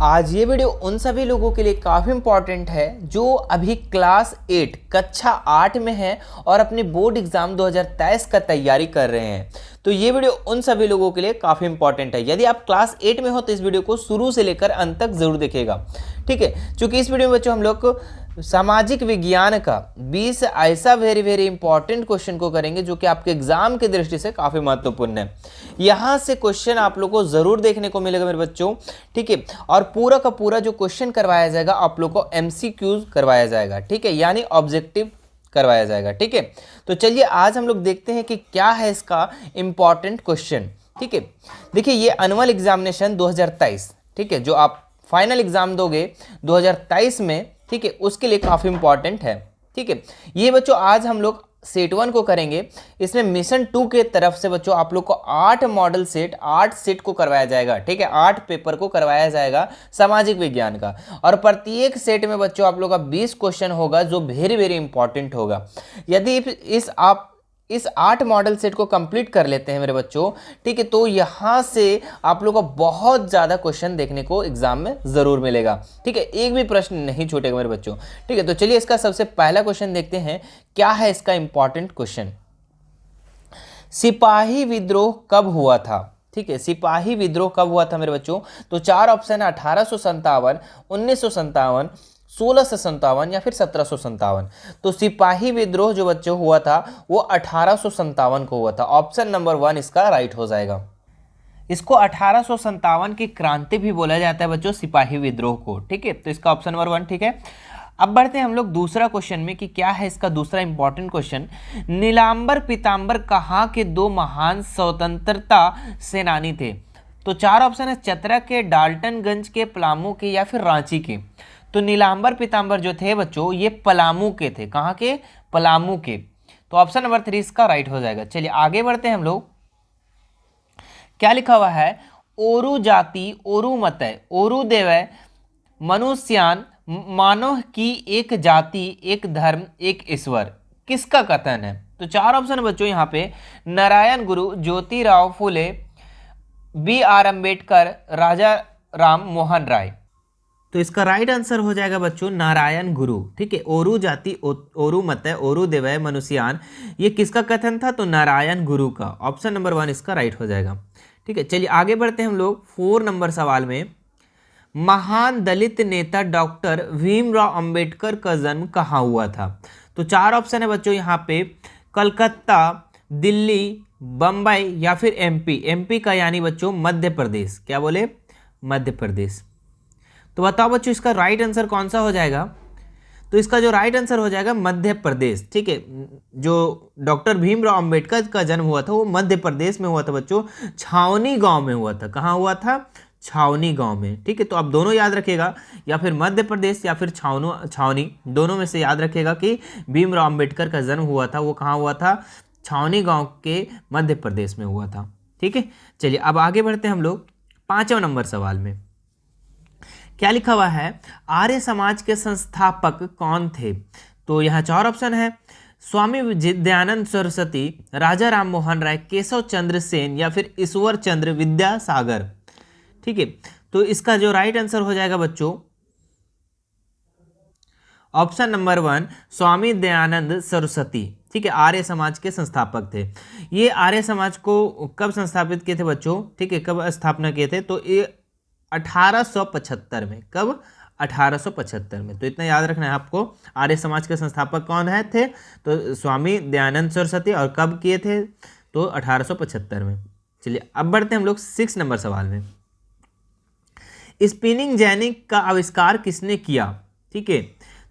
आज ये वीडियो उन सभी लोगों के लिए काफ़ी इम्पॉर्टेंट है जो अभी क्लास 8 कक्षा 8 में हैं और अपने बोर्ड एग्जाम 2023 का तैयारी कर रहे हैं। तो ये वीडियो उन सभी लोगों के लिए काफ़ी इंपॉर्टेंट है। यदि आप क्लास 8 में हो तो इस वीडियो को शुरू से लेकर अंत तक जरूर देखिएगा, ठीक है। क्योंकि इस वीडियो में बच्चों हम लोग सामाजिक विज्ञान का 20 ऐसा वेरी इंपॉर्टेंट क्वेश्चन को करेंगे जो कि आपके एग्जाम की दृष्टि से काफ़ी महत्वपूर्ण है। यहाँ से क्वेश्चन आप लोग को ज़रूर देखने को मिलेगा मेरे बच्चों, ठीक है। और पूरा का पूरा जो क्वेश्चन करवाया जाएगा आप लोग को एमसीक्यूज करवाया जाएगा, ठीक है, यानी ऑब्जेक्टिव करवाया जाएगा, ठीक है। तो चलिए आज हम लोग देखते हैं कि क्या है इसका इंपॉर्टेंट क्वेश्चन, ठीक है। देखिए ये एनुअल एग्जामिनेशन 2023, ठीक है, जो आप फाइनल एग्जाम दोगे 2023 में, ठीक है, उसके लिए काफ़ी इंपॉर्टेंट है, ठीक है। ये बच्चों आज हम लोग सेट 1 को करेंगे। इसमें मिशन 2 के तरफ से बच्चों आप लोग को 8 मॉडल सेट 8 सेट को करवाया जाएगा, ठीक है, 8 पेपर को करवाया जाएगा सामाजिक विज्ञान का। और प्रत्येक सेट में बच्चों आप लोग का 20 क्वेश्चन होगा जो वेरी इंपॉर्टेंट होगा। यदि इस 8 मॉडल सेट को कंप्लीट कर लेते हैं मेरे बच्चों, ठीक है, तो यहाँ से आप लोग को बहुत ज़्यादा क्वेश्चन देखने को एग्जाम में ज़रूर मिलेगा, ठीक है, एक भी प्रश्न नहीं छूटेगा मेरे बच्चों, ठीक है। तो चलिए इसका सबसे पहला क्वेश्चन देखते हैं, क्या है इसका इंपॉर्टेंट क्वेश्चन। सिपाही विद्रोह कब हुआ था, ठीक है, सिपाही विद्रोह कब हुआ था मेरे बच्चों। तो 4 ऑप्शन है, 1857, 1957, 1657 या फिर 1757। तो सिपाही विद्रोह जो बच्चों हुआ था वो 1857 को हुआ था। ऑप्शन नंबर 1 इसका राइट हो जाएगा। इसको 1857 की क्रांति भी बोला जाता है बच्चों, सिपाही विद्रोह को, ठीक है। तो इसका ऑप्शन नंबर 1 ठीक है। अब बढ़ते हैं हम लोग दूसरा क्वेश्चन में कि क्या है इसका दूसरा इंपॉर्टेंट क्वेश्चन। नीलांबर पीतांबर कहाँ के 2 महान स्वतंत्रता सेनानी थे। तो 4 ऑप्शन है, चतरा के, डाल्टनगंज के, पलामू के या फिर रांची के। तो नीलांबर पीतांबर जो थे बच्चों ये पलामू के थे। कहाँ के? पलामू के। तो ऑप्शन नंबर 3 इसका राइट हो जाएगा। चलिए आगे बढ़ते हैं हम लोग। क्या लिखा हुआ है, ओरु जाति ओरु मतय ओरु देवय मनुष्यान मानव की एक जाति एक धर्म एक ईश्वर, किसका कथन है। तो 4 ऑप्शन बच्चों यहाँ पे, नारायण गुरु, ज्योतिराव फुले, BR अम्बेडकर, राजा राम मोहन राय। तो इसका राइट आंसर हो जाएगा बच्चों नारायण गुरु, ठीक है। ओरु जाति ओरु मतय ओरु देवय मनुष्यान, ये किसका कथन था। तो नारायण गुरु का। ऑप्शन नंबर 1 इसका राइट हो जाएगा, ठीक है। चलिए आगे बढ़ते हैं हम लोग 4 नंबर सवाल में। महान दलित नेता डॉक्टर भीमराव अंबेडकर का जन्म कहाँ हुआ था। तो 4 ऑप्शन है बच्चों यहाँ पे, कलकत्ता, दिल्ली, बम्बई या फिर एमपी का यानी बच्चों मध्य प्रदेश। क्या बोले? मध्य प्रदेश। तो बताओ बच्चों इसका राइट आंसर कौन सा हो जाएगा। तो इसका जो राइट आंसर हो जाएगा मध्य प्रदेश, ठीक है। जो डॉक्टर भीमराव अंबेडकर का जन्म हुआ था वो मध्य प्रदेश में हुआ था बच्चों, छावनी गांव में हुआ था। कहाँ हुआ था? छावनी गांव में, ठीक है। तो आप दोनों याद रखिएगा, या फिर मध्य प्रदेश या फिर छावनी, दोनों में से याद रखिएगा कि भीमराव अंबेडकर का जन्म हुआ था वो कहाँ हुआ था, छावनी गांव के मध्य प्रदेश में हुआ था, ठीक है। चलिए अब आगे बढ़ते हैं हम लोग 5वें नंबर सवाल में। क्या लिखा हुआ है, आर्य समाज के संस्थापक कौन थे। तो यहाँ 4 ऑप्शन है, स्वामी दयानंद सरस्वती, राजा राम मोहन राय, केशव चंद्र सेन या फिर ईश्वर चंद्र विद्यासागर, ठीक है। तो इसका जो राइट आंसर हो जाएगा बच्चों ऑप्शन नंबर 1 स्वामी दयानंद सरस्वती, ठीक है, आर्य समाज के संस्थापक थे। ये आर्य समाज को कब संस्थापित किए थे बच्चों, ठीक है, कब स्थापना किए थे। तो ये 1875 में। कब? 1875 में। तो इतना याद रखना है आपको, आर्य समाज के संस्थापक कौन है थे। तो स्वामी दयानंद सरस्वती। और कब किए थे? तो 1875 में। चलिए अब बढ़ते हैं हम लोग 6 नंबर सवाल में। स्पिनिंग जेनी का आविष्कार किसने किया, ठीक है।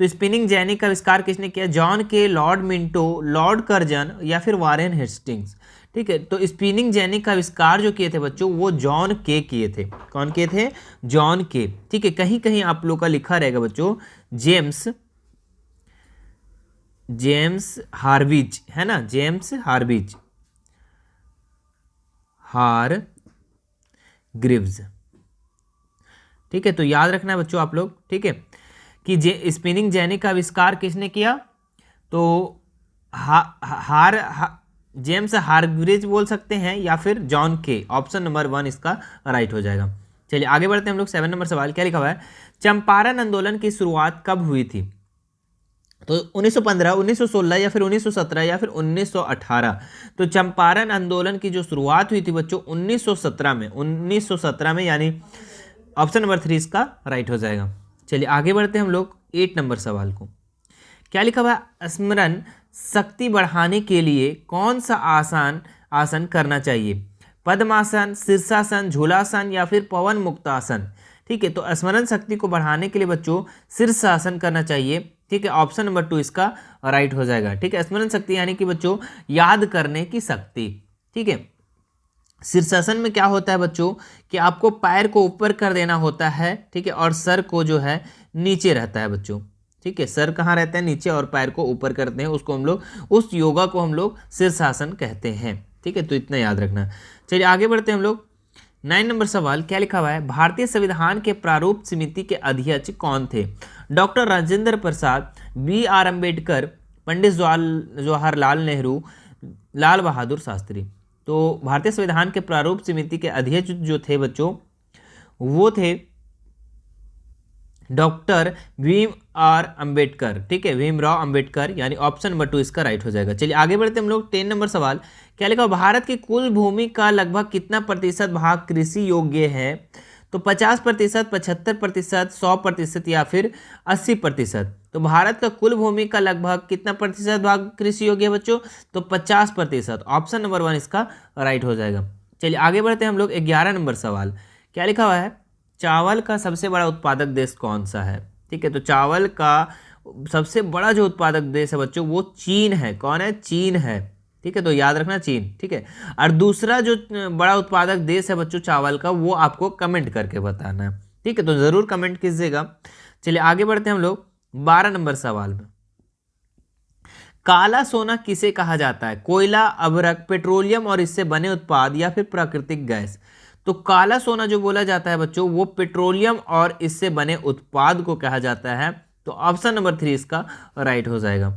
तो स्पिनिंग जेनी का आविष्कार किसने किया, जॉन के, लॉर्ड मिंटो, लॉर्ड कर्जन या फिर वारेन हेस्टिंग्स, ठीक है। तो स्पिनिंग जेनी का आविष्कार जो किए थे बच्चों वो जॉन के किए थे। कौन किए थे? जॉन के, ठीक है। कहीं कहीं आप लोग का लिखा रहेगा बच्चों जेम्स हार्विज, है ना, जेम्स हार्विज, हारग्रीव्स, ठीक है। तो याद रखना है बच्चों आप लोग, ठीक है, कि स्पिनिंग जेनी का आविष्कार किसने किया। तो जेम्स हारग्रीव्स बोल सकते हैं या फिर जॉन के। ऑप्शन नंबर 1 इसका राइट हो जाएगा, चलिए आगे बढ़ते हैं हम लोग। 7 नंबर सवाल क्या लिखा हुआ है, चंपारण आंदोलन की शुरुआत कब हुई थी? तो 1915, 1916 या फिर 1917 या फिर 1918। तो चंपारण आंदोलन की जो शुरुआत हुई थी बच्चों 1917 में, 1917 में, यानी ऑप्शन नंबर 3 इसका राइट हो जाएगा। चलिए आगे बढ़ते हैं हम लोग 8 नंबर सवाल को। क्या लिखा हुआ है, स्मरण शक्ति बढ़ाने के लिए कौन सा आसन करना चाहिए? पद्मासन, शीर्षासन, झूलासन या फिर पवन मुक्तासन। ठीक है, तो स्मरण शक्ति को बढ़ाने के लिए बच्चों शीर्षासन करना चाहिए। ठीक है, ऑप्शन नंबर 2 इसका राइट हो जाएगा। ठीक है, स्मरण शक्ति यानी कि बच्चों याद करने की शक्ति। ठीक है, शीर्षासन में क्या होता है बच्चों कि आपको पैर को ऊपर कर देना होता है। ठीक है, और सर को जो है नीचे रहता है बच्चों। ठीक है, सर कहाँ रहता है? नीचे, और पैर को ऊपर करते हैं, उसको हम लोग, उस योगा को हम लोग शीर्षासन कहते हैं। ठीक है, तो इतना याद रखना। चलिए आगे बढ़ते हैं हम लोग। 9 नंबर सवाल क्या लिखा हुआ है, भारतीय संविधान के प्रारूप समिति के अध्यक्ष कौन थे? Doctor Rajendra Prasad, B.R. अम्बेडकर, पंडित जवाहरलाल नेहरू, लाल बहादुर शास्त्री। तो भारतीय संविधान के प्रारूप समिति के अध्यक्ष जो थे बच्चों वो थे डॉक्टर भीम आर अम्बेडकर। ठीक है, भीमराव अम्बेडकर, यानी ऑप्शन नंबर 2 इसका राइट हो जाएगा। चलिए आगे बढ़ते हैं हम लोग। 10 नंबर सवाल क्या लिखा, भारत की कुल भूमि का लगभग कितना प्रतिशत भाग कृषि योग्य है? तो 50%, 75%, 100% या फिर 80%। तो भारत का कुल भूमि का लगभग कितना प्रतिशत भाग कृषि योग्य है बच्चों? तो 50%, ऑप्शन नंबर 1 इसका राइट हो जाएगा। चलिए आगे बढ़ते हैं हम लोग। 11 नंबर सवाल क्या लिखा हुआ है, चावल का सबसे बड़ा उत्पादक देश कौन सा है? ठीक है, तो चावल का सबसे बड़ा जो उत्पादक देश है बच्चों वो चीन है। कौन है? चीन है। ठीक है, तो याद रखना चीन। ठीक है, और दूसरा जो बड़ा उत्पादक देश है बच्चों चावल का वो आपको कमेंट करके बताना है। ठीक है, तो जरूर कमेंट कीजिएगा। चलिए आगे बढ़ते हैं हम लोग 12 नंबर सवाल में। काला सोना किसे कहा जाता है? कोयला, अभ्रक, पेट्रोलियम और इससे बने उत्पाद या फिर प्राकृतिक गैस। तो काला सोना जो बोला जाता है बच्चों वो पेट्रोलियम और इससे बने उत्पाद को कहा जाता है। तो ऑप्शन नंबर 3 इसका राइट हो जाएगा।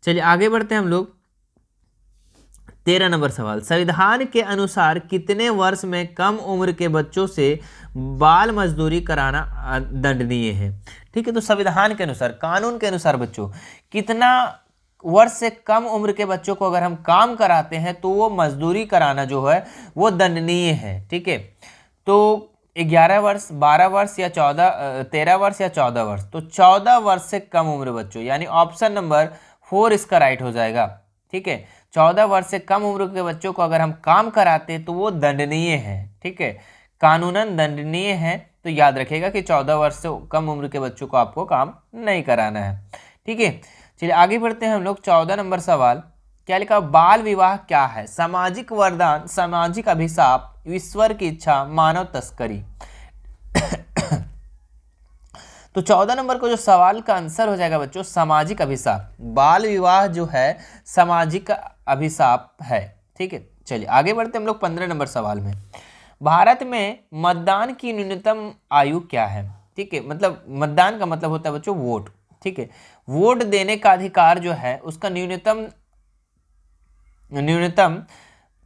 चलिए आगे बढ़ते हैं हम लोग। 13 नंबर सवाल, संविधान के अनुसार कितने वर्ष में कम उम्र के बच्चों से बाल मजदूरी कराना दंडनीय है? ठीक है, तो संविधान के अनुसार, कानून के अनुसार बच्चों कितना वर्ष से कम उम्र के बच्चों को अगर हम काम कराते हैं तो वो मजदूरी कराना जो है वो दंडनीय है। ठीक है, तो 11 वर्ष, 12 वर्ष या 13 वर्ष या 14 वर्ष। तो 14 वर्ष से कम उम्र बच्चों, यानी ऑप्शन नंबर 4 इसका राइट हो जाएगा। ठीक है, 14 वर्ष से कम उम्र के बच्चों को अगर हम काम कराते हैं तो वो दंडनीय है। ठीक है, कानूनन दंडनीय है। तो याद रखिएगा कि 14 वर्ष से कम उम्र के बच्चों को आपको काम नहीं कराना है। ठीक है, चलिए आगे बढ़ते हैं हम लोग। 14 नंबर सवाल क्या लिखा, बाल विवाह क्या है? सामाजिक वरदान, सामाजिक अभिशाप, ईश्वर की इच्छा, मानव तस्करी। तो 14 नंबर को जो सवाल का आंसर हो जाएगा बच्चों सामाजिक अभिशाप। बाल विवाह जो है सामाजिक अभिशाप है। ठीक है, चलिए आगे बढ़ते हम लोग 15 नंबर सवाल में। भारत में मतदान की न्यूनतम आयु क्या है? ठीक है, मतलब मतदान का मतलब होता है बच्चों वोट। ठीक है, वोट देने का अधिकार जो है उसका न्यूनतम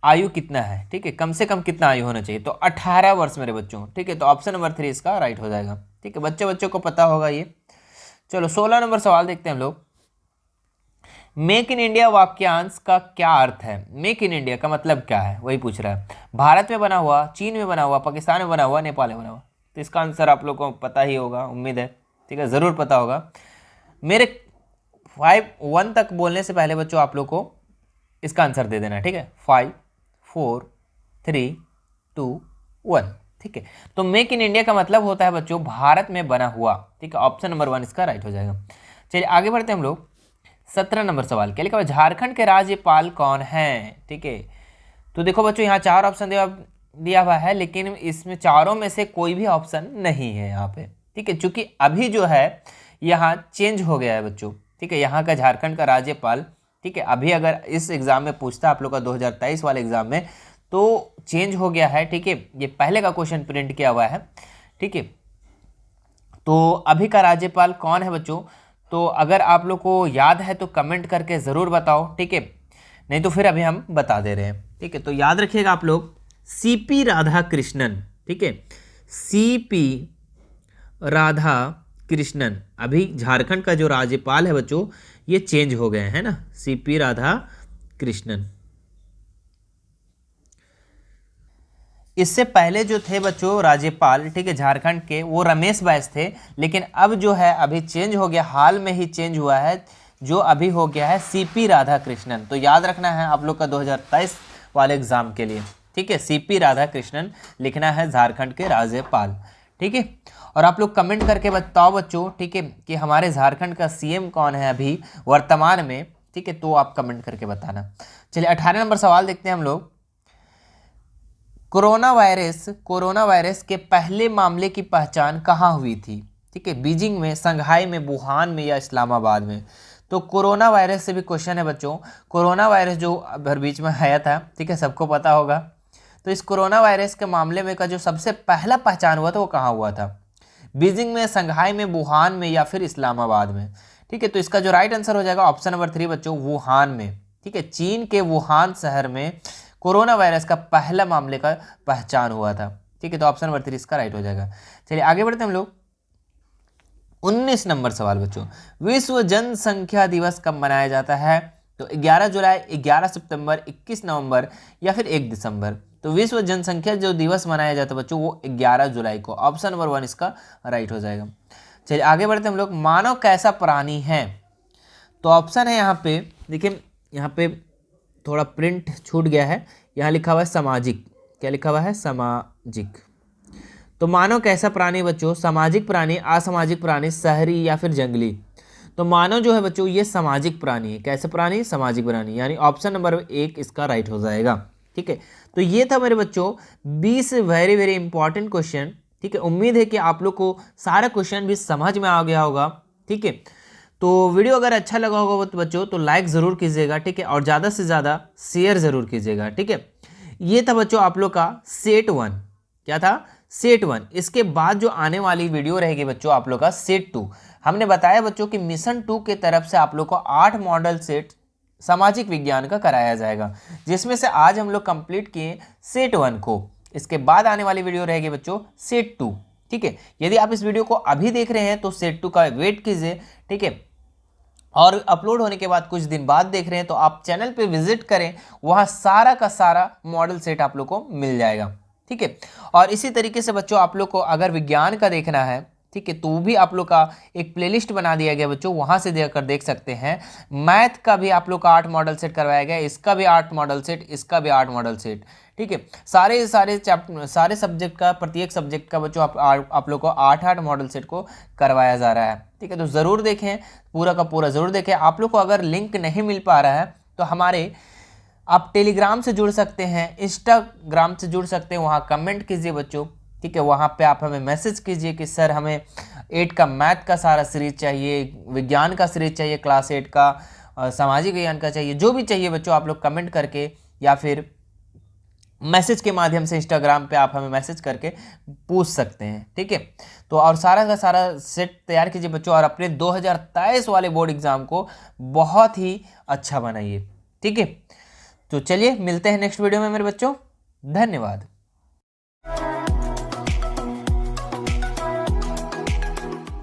आयु कितना है? ठीक है, कम से कम कितना आयु होना चाहिए? तो 18 वर्ष मेरे बच्चों। ठीक है, तो ऑप्शन नंबर 3 इसका राइट हो जाएगा। ठीक है, बच्चों को पता होगा ये। चलो 16 नंबर सवाल देखते हैं हम लोग। मेक इन इंडिया वाक्यांश का क्या अर्थ है? मेक इन इंडिया का मतलब क्या है वही पूछ रहा है। भारत में बना हुआ, चीन में बना हुआ, पाकिस्तान में बना हुआ, नेपाल में बना हुआ। तो इसका आंसर आप लोग को पता ही होगा, उम्मीद है। ठीक है, जरूर पता होगा। मेरे 1 तक बोलने से पहले बच्चों आप लोग को इसका आंसर दे देना। ठीक है, 5 4 3 2 1। ठीक है, तो मेक इन इंडिया का मतलब होता है बच्चों भारत में बना हुआ। ठीक है, ऑप्शन नंबर 1 इसका राइट हो जाएगा। चलिए आगे बढ़ते हैं हम लोग। 17 नंबर सवाल क्या लिखा हुआ, झारखंड के राज्यपाल कौन है? ठीक है, तो देखो बच्चों यहाँ 4 ऑप्शन दिया हुआ है, लेकिन इसमें चारों में से कोई भी ऑप्शन नहीं है यहाँ पे। ठीक है, चूंकि अभी जो है यहाँ चेंज हो गया है बच्चों। ठीक है, यहाँ का झारखंड का राज्यपाल, ठीक है, अभी अगर इस एग्जाम में पूछता आप लोग का 2023 वाले एग्जाम में तो चेंज हो गया है। ठीक है, ये पहले का क्वेश्चन प्रिंट किया हुआ है। ठीक है, तो अभी का राज्यपाल कौन है बच्चों? तो अगर आप लोग को याद है तो कमेंट करके ज़रूर बताओ। ठीक है, नहीं तो फिर अभी हम बता दे रहे हैं। ठीक है, तो याद रखिएगा आप लोग, CP राधाकृष्णन। ठीक है, सीपी राधा कृष्णन। अभी झारखंड का जो राज्यपाल है बच्चों ये चेंज हो गए हैं ना, सीपी राधा कृष्णन। इससे पहले जो थे बच्चों राज्यपाल, ठीक है, झारखंड के, वो रमेश बैस थे, लेकिन अब जो है अभी चेंज हो गया, हाल में ही चेंज हुआ है, जो अभी हो गया है सीपी राधा कृष्णन। तो याद रखना है आप लोग का 2023 वाले एग्जाम के लिए, ठीक है, सीपी राधा कृष्णन लिखना है झारखंड के राज्यपाल, ठीक है। और आप लोग कमेंट करके बताओ बच्चों, ठीक है, कि हमारे झारखंड का सीएम कौन है अभी वर्तमान में, ठीक है, तो आप कमेंट करके बताना। चलिए 18 नंबर सवाल देखते हैं हम लोग। कोरोना वायरस के पहले मामले की पहचान कहाँ हुई थी? ठीक है, बीजिंग में, संघाई में, वुहान में या इस्लामाबाद में? तो कोरोना वायरस से भी क्वेश्चन है बच्चों। कोरोना वायरस जो भर बीच में आया था, ठीक है, सबको पता होगा। तो इस कोरोना वायरस के मामले में का जो सबसे पहला पहचान हुआ था वो कहाँ हुआ था? बीजिंग में, संघाई में, वुहान में या फिर इस्लामाबाद में? ठीक है, तो इसका जो राइट आंसर हो जाएगा ऑप्शन नंबर 3 बच्चों, वुहान में। ठीक है, चीन के वुहान शहर में कोरोना वायरस का पहला मामले का पहचान हुआ था। ठीक है, तो ऑप्शन नंबर 3 इसका राइट हो जाएगा। चलिए आगे बढ़ते हैं हम लोग। 19 नंबर सवाल बच्चों, विश्व जनसंख्या दिवस कब मनाया जाता है? तो 11 जुलाई, 11 सितंबर, 21 नवंबर या फिर 1 दिसंबर? तो विश्व जनसंख्या जो दिवस मनाया जाता है बच्चों वो 11 जुलाई को, ऑप्शन नंबर 1 इसका राइट हो जाएगा। चलिए आगे बढ़ते हैं हम लोग। मानव कैसा प्राणी है? तो ऑप्शन है यहाँ पे, देखिए यहाँ पे थोड़ा प्रिंट छूट गया है, यहाँ लिखा हुआ है सामाजिक। क्या लिखा हुआ है? सामाजिक। तो मानव कैसा प्राणी बच्चों? सामाजिक प्राणी, असामाजिक प्राणी, शहरी या फिर जंगली? तो मानव जो है बच्चों ये सामाजिक प्राणी है। कैसे प्राणी? सामाजिक प्राणी, यानी ऑप्शन नंबर 1 इसका राइट हो जाएगा। ठीक है, तो ये था मेरे बच्चों 20 वेरी वेरी इंपॉर्टेंट क्वेश्चन। ठीक है, उम्मीद है कि आप लोग को सारा क्वेश्चन भी समझ में आ गया होगा। ठीक है, तो वीडियो अगर अच्छा लगा होगा तो बच्चों तो लाइक ज़रूर कीजिएगा, ठीक है, और ज़्यादा से ज़्यादा शेयर ज़रूर कीजिएगा। ठीक है, ये था बच्चों आप लोग का सेट 1। क्या था? सेट 1। इसके बाद जो आने वाली वीडियो रहेगी बच्चों आप लोग का सेट 2। हमने बताया बच्चों कि मिशन 2 के तरफ से आप लोग को 8 मॉडल सेट सामाजिक विज्ञान का कराया जाएगा, जिसमें से आज हम लोग कंप्लीट किए सेट 1 को। इसके बाद आने वाली वीडियो रहेगी बच्चों सेट 2। ठीक है, यदि आप इस वीडियो को अभी देख रहे हैं तो सेट 2 का वेट कीजिए। ठीक है, और अपलोड होने के बाद कुछ दिन बाद देख रहे हैं तो आप चैनल पे विजिट करें, वहाँ सारा का सारा मॉडल सेट आप लोग को मिल जाएगा। ठीक है, और इसी तरीके से बच्चों आप लोग को अगर विज्ञान का देखना है, ठीक है, तो भी आप लोग का एक प्लेलिस्ट बना दिया गया बच्चों, वहाँ से देखकर देख सकते हैं। मैथ का भी आप लोग का 8 मॉडल सेट करवाया गया, इसका भी 8 मॉडल सेट, इसका भी 8 मॉडल सेट। ठीक है, सारे सारे सब्जेक्ट का, प्रत्येक सब्जेक्ट का बच्चों आप लोग को 8 मॉडल सेट को करवाया जा रहा है। ठीक है, तो ज़रूर देखें, पूरा का पूरा ज़रूर देखें। आप लोग को अगर लिंक नहीं मिल पा रहा है तो हमारे आप टेलीग्राम से जुड़ सकते हैं, इंस्टाग्राम से जुड़ सकते हैं, वहाँ कमेंट कीजिए बच्चों। ठीक है, वहाँ पे आप हमें मैसेज कीजिए कि सर हमें 8 का मैथ का सारा सीरीज चाहिए, विज्ञान का सीरीज चाहिए, क्लास 8 का सामाजिक विज्ञान का चाहिए, जो भी चाहिए बच्चों आप लोग कमेंट करके या फिर मैसेज के माध्यम से इंस्टाग्राम पे आप हमें मैसेज करके पूछ सकते हैं। ठीक है, तो और सारा का सारा सेट तैयार कीजिए बच्चों, और अपने 2023 वाले बोर्ड एग्जाम को बहुत ही अच्छा बनाइए। ठीक है, तो चलिए मिलते हैं नेक्स्ट वीडियो में मेरे बच्चों। धन्यवाद।